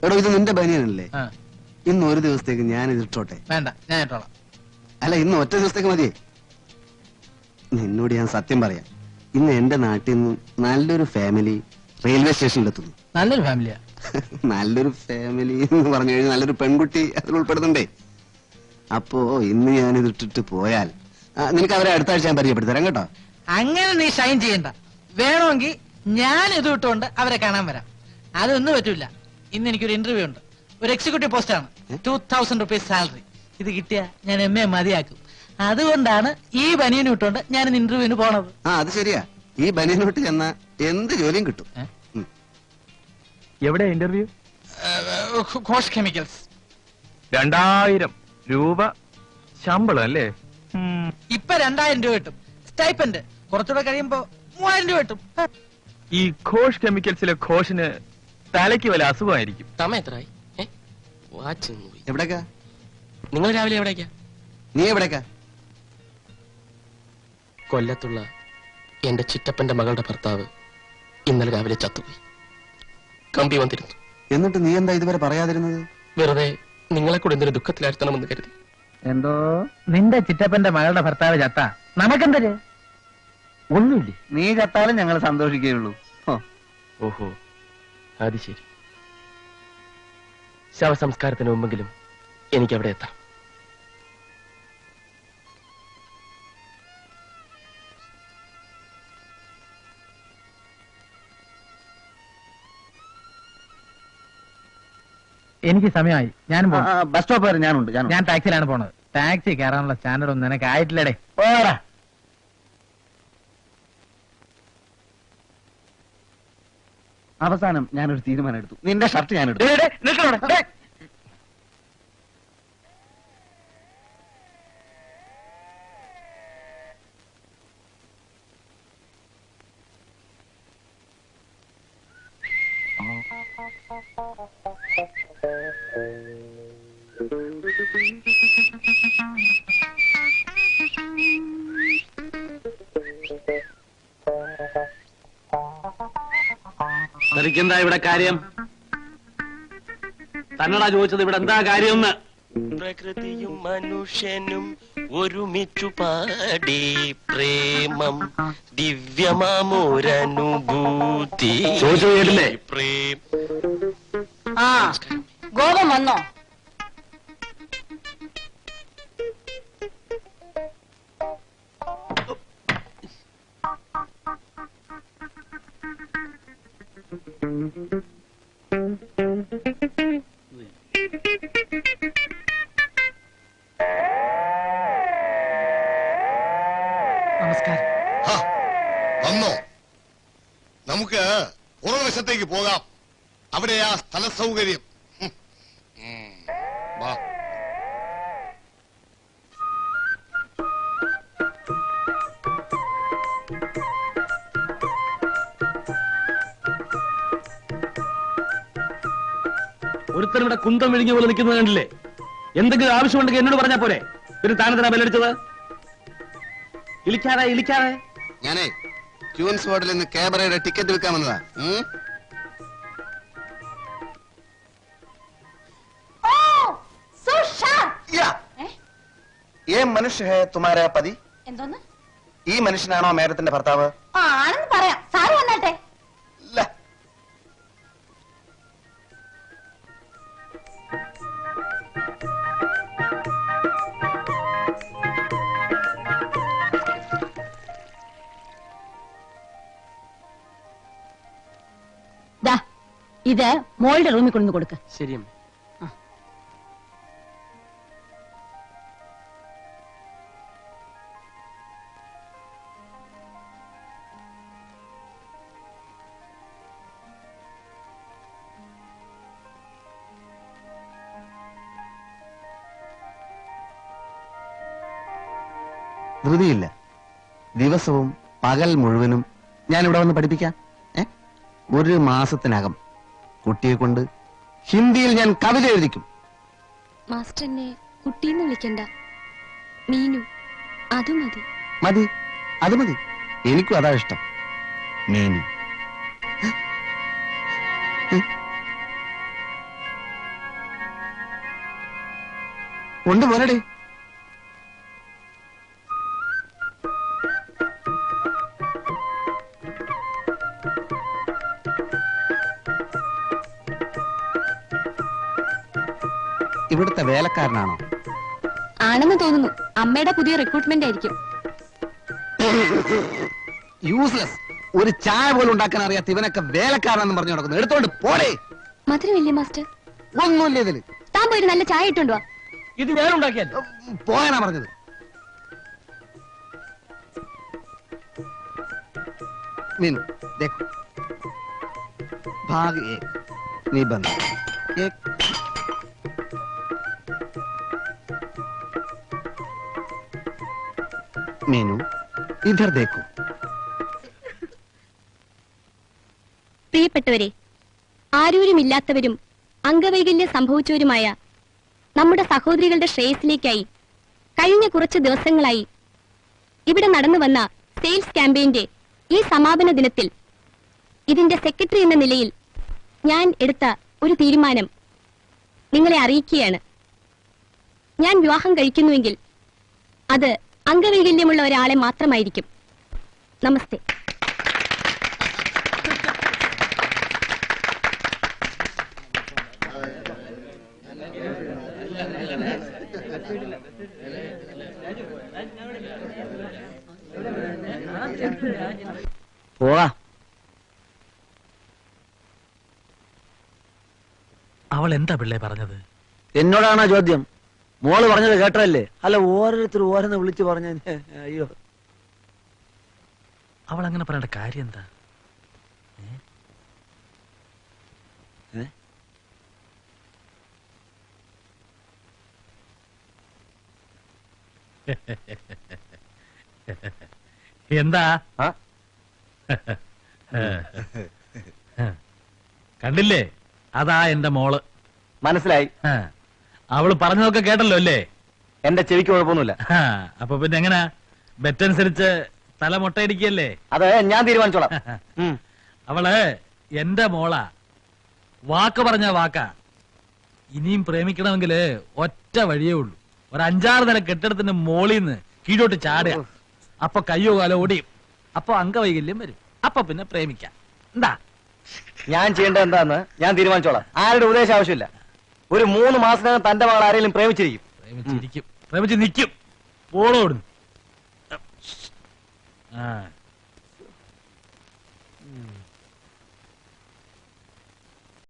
എടോ ഇത് നിന്റെ ബനിയനല്ലേ? ഇന്ന് ഒരു ദിവസത്തേക്ക് ഞാൻ ഇതിട്ടോട്ടെ? വേണ്ട, ഞാൻ ഇട്ടോളാം. അല്ല, ഇന്ന് ഒറ്റ ദിവസത്തേക്ക് മതിയേ. നിന്നോട് ഞാൻ സത്യം പറയാം, ഇന്ന് എന്റെ നാട്ടിൽ നിന്ന് നല്ലൊരു ഫാമിലി റെയിൽവേ സ്റ്റേഷനിലെത്തുന്നു. നല്ലൊരു ഫാമിലിയാ? നല്ലൊരു ഫാമിലി എന്ന് പറഞ്ഞു കഴിഞ്ഞാൽ നല്ലൊരു പെൺകുട്ടി അതിൽ ഉൾപ്പെടുന്നുണ്ടേ. അപ്പോ ഇന്ന് ഞാൻ ഇതിട്ടിട്ട് പോയാൽ നിനക്ക് അവരെ അടുത്ത ആഴ്ച ഞാൻ പരിചയപ്പെടുത്തി തരാം കേട്ടോ. അങ്ങനെ നീ ഷൈൻ ചെയ്യണ്ട. വേണമെങ്കിൽ ഞാൻ ഇത് ഇട്ടുകൊണ്ട് അവരെ കാണാൻ വരാം. അതൊന്നും പറ്റൂല. ഇന്ന് എനിക്കൊരു ഇന്റർവ്യൂ ഉണ്ട്. ഒരു എക്സിക്യൂട്ടീവ് പോസ്റ്റ് ആണ്. 2000 rupees സാലറി. ഇത് കിട്ടിയാ ഞാൻ MA മതിയാക്കും. അതുകൊണ്ടാണ് ഈ ബനിയൻ ഇട്ടുകൊണ്ട് ഞാൻ ഇന്റർവ്യൂവിന് പോണത്. അത് ശരിയാ, ഈ ബനിയനോട്ട് ചെന്ന എന്ത് ജോലിയും കിട്ടും. എവിടെ ഇന്റർവ്യൂ? ഘോഷ് കെമിക്കൽസ്. 2000 രൂപ ശമ്പളം അല്ലേ? ഇപ്പൊ 2000 രൂപ കിട്ടും. സ്റ്റൈപ്പൻഡ് കുറച്ചുകൂടെ കഴിയുമ്പോ 3000 രൂപ കിട്ടും. ഈ ഘോഷ് കെമിക്കൽസിലെ ഘോഷിന് തലയ്ക്ക് വല്ല അസുഖമായിരിക്കും. എത്രയായി? എവിടേക്കാ നിങ്ങൾ രാവിലെ എവിടേക്കാ? നീ എവിടേക്കാ? കൊല്ലത്തുള്ള എന്റെ ചിറ്റപ്പന്റെ മകളുടെ ഭർത്താവ് ഇന്നലെ രാവിലെ ചത്തുപോയി. കമ്പി വന്നിരുന്നു. എന്നിട്ട് നീ എന്താ ഇതുവരെ പറയാതിരുന്നത്? വെറുതെ നിങ്ങളെ കൂടെ എന്തൊരു ദുഃഖത്തിലായിരുത്തണമെന്ന് കരുതി. എന്തോ നിന്റെ ചിറ്റപ്പന്റെ മകളുടെ ഭർത്താവ് ചത്ത നമുക്കെന്തര്? ഒന്നുമില്ലേ, നീ ചത്താലും ഞങ്ങൾ സന്തോഷിക്കുകയുള്ളൂ. ഓഹോ, അത് ശരി. ശവസംസ്കാരത്തിന് മുമ്പെങ്കിലും എനിക്ക് അവിടെ എത്താം. എനിക്ക് സമയമായി. ഞാനും ബസ് സ്റ്റോപ്പ് വരെ ഞാനുണ്ട്. ഞാൻ ടാക്സിയിലാണ് പോണത്. ടാക്സി കയറാനുള്ള സ്റ്റാൻഡേർഡ് ഒന്നും നിനക്ക് ആയിട്ടില്ലടേ. പോരാ. അവസാനം ഞാനൊരു തീരുമാനം എടുത്തു. നിന്റെ ഷർട്ട് ഞാൻ എടുത്തു. എന്താ ഇവിടെ കാര്യം? തന്നടാ ചോദിച്ചത് ഇവിടെ എന്താ കാര്യം? പ്രകൃതിയും മനുഷ്യനും ഒരുമിച്ചു പാടി പ്രേമം ദിവ്യമാമോരനുഭൂതി. ചോദിച്ചു കേട്ടില്ലേ? ഗോപം വന്നോ? നമസ്കാരം. വന്നോ? നമുക്ക് പുറവശത്തേക്ക് പോകാം. അവിടെയാ സ്ഥല സൗകര്യം. വാ. ഒരുത്തരും ഇവിടെ കുന്തം വിഴുങ്ങിയ പോലെ നിൽക്കുന്നത് കണ്ടില്ലേ? എന്തെങ്കിലും ആവശ്യമുണ്ടെങ്കിൽ എന്നോട് പറഞ്ഞാ പോരെ? ഒരു താനത്തിനാ ബെല്ലടിച്ചത്? ഇളിക്കാതെ ഞാനേ ക്യൂൻസ് വാർഡിൽ നിന്ന് ക്യാബറയുടെ ടിക്കറ്റ് വിൽക്കാൻ വന്നതാ. മനുഷ്യ ഹേ തുമാരാ പതി? എന്തോന്ന്? ഈ മനുഷ്യനാണോ മേഡത്തിന്റെ ഭർത്താവ്? ആണെന്ന് പറയാം. സാരി വന്നാട്ടെ. ഇത് മോളുടെ റൂമിൽ കൊണ്ടു കൊടുക്ക. ശരി. ധൃതിയില്ല. ദിവസവും പകൽ മുഴുവനും ഞാൻ ഇവിടെ വന്ന് പഠിപ്പിക്കാം. ഒരു മാസത്തിനകം കുട്ടിയെ കൊണ്ട് ഹിന്ദിയിൽ ഞാൻ കവിത എഴുതിക്കും. മാസ്റ്റർ എന്നെ കുട്ടീന്ന് വിളിക്കണ്ട, മീനു. അത് മതി. മതി, അത് മതി. എനിക്കും അതാ ഇഷ്ടം, മീനു. ഉണ്ട് പോരടി. ഇവിടുത്തെ വേലക്കാരനാണോ? ആണെന്ന് തോന്നുന്നു. അമ്മയുടെ പുതിയ റിക്രൂട്ട്മെന്റ് ആയിരിക്കും. യൂസ്ലെസ്. ഒരു ചായ പോലും ഉണ്ടാക്കാൻ അറിയാത്ത ഇവനൊക്കെ വേലക്കാരനെന്ന് പറഞ്ഞു നടക്കുന്നു. എടുത്തോണ്ട് പോടേ. മധുരമില്ലേ മാസ്റ്റർ? ഒന്നുമില്ല ഇതില്. താൻ പോയി ഒരു നല്ല ചായ ഇട്ടുണ്ടോ? ഇത് ഞാൻ ഉണ്ടാക്കിയാൽ പോയാനാ പറഞ്ഞത്. मीनू देखो भाग 1 निबंध 1 मीनू इधर देखो. പ്രിയപ്പെട്ടവരെ, ആരൂരുമില്ലാത്തവരും അംഗവൈകല്യം സംഭവിച്ചവരുമായ നമ്മുടെ സഹോദരികളുടെ ശ്രേയസിലേക്കായി കഴിഞ്ഞ കുറച്ച് ദിവസങ്ങളായി ഇവിടെ നടന്നു വന്ന സെയിൽസ് ക്യാമ്പയിന്റെ ഈ സമാപന ദിനത്തിൽ ഇതിന്റെ സെക്രട്ടറി എന്ന നിലയിൽ ഞാൻ എടുത്ത ഒരു തീരുമാനം നിങ്ങളെ അറിയിക്കുകയാണ്. ഞാൻ വിവാഹം കഴിക്കുന്നുവെങ്കിൽ അത് അംഗവൈകല്യമുള്ള ഒരാളെ മാത്രമായിരിക്കും. നമസ്തേ. പോവാ. അവൾ എന്താ പിള്ളേ പറഞ്ഞത്? എന്നോടാണോ ചോദ്യം? മോള് പറഞ്ഞത് കേട്ടല്ലേ? അല്ല, ഓരോരുത്തർ ഓരോന്ന് വിളിച്ചു പറഞ്ഞ. അയ്യോ, അവൾ അങ്ങനെ പറയേണ്ട കാര്യം എന്താ? എന്താ കണ്ടില്ലേ? അതാ എന്റെ മോള്. മനസ്സിലായി. അവള് പറഞ്ഞതൊക്കെ കേട്ടല്ലോ അല്ലേ? എന്റെ ചെവിക്ക് കുഴപ്പമൊന്നുമില്ല. അപ്പൊ പിന്നെ എങ്ങനാ? ബെറ്റനുസരിച്ച് തല മുട്ടയടിക്കല്ലേ? അത് ഞാൻ തീരുമാനിച്ചോളാം. അവള് എന്റെ മോളാ. വാക്ക് പറഞ്ഞ വാക്കാ. ഇനിയും പ്രേമിക്കണമെങ്കിൽ ഒറ്റ വഴിയേ ഉള്ളൂ. ഒരു 5-6 നില കെട്ടിടത്തിന്റെ മോളിന്ന് കീഴോട്ട് ചാടുക. അപ്പൊ കയ്യോ കാലോ ഓടിയും. അപ്പൊ അംഗവൈകല്യം വരും. അപ്പൊ പിന്നെ പ്രേമിക്കാം. എന്താ? ഞാൻ ചെയ്യേണ്ടത് എന്താന്ന് ഞാൻ തീരുമാനിച്ചോളാം. ആരുടെ ഉപദേശം ആവശ്യമില്ല. ഒരു 3 മാസത്തിനകം തന്റെ മകൾ ആരെങ്കിലും പ്രേമിച്ചിരിക്കും. പ്രേമിച്ചിരിക്കും. പ്രേമിച്ച് നിൽക്കും. പോളോടുന്നു.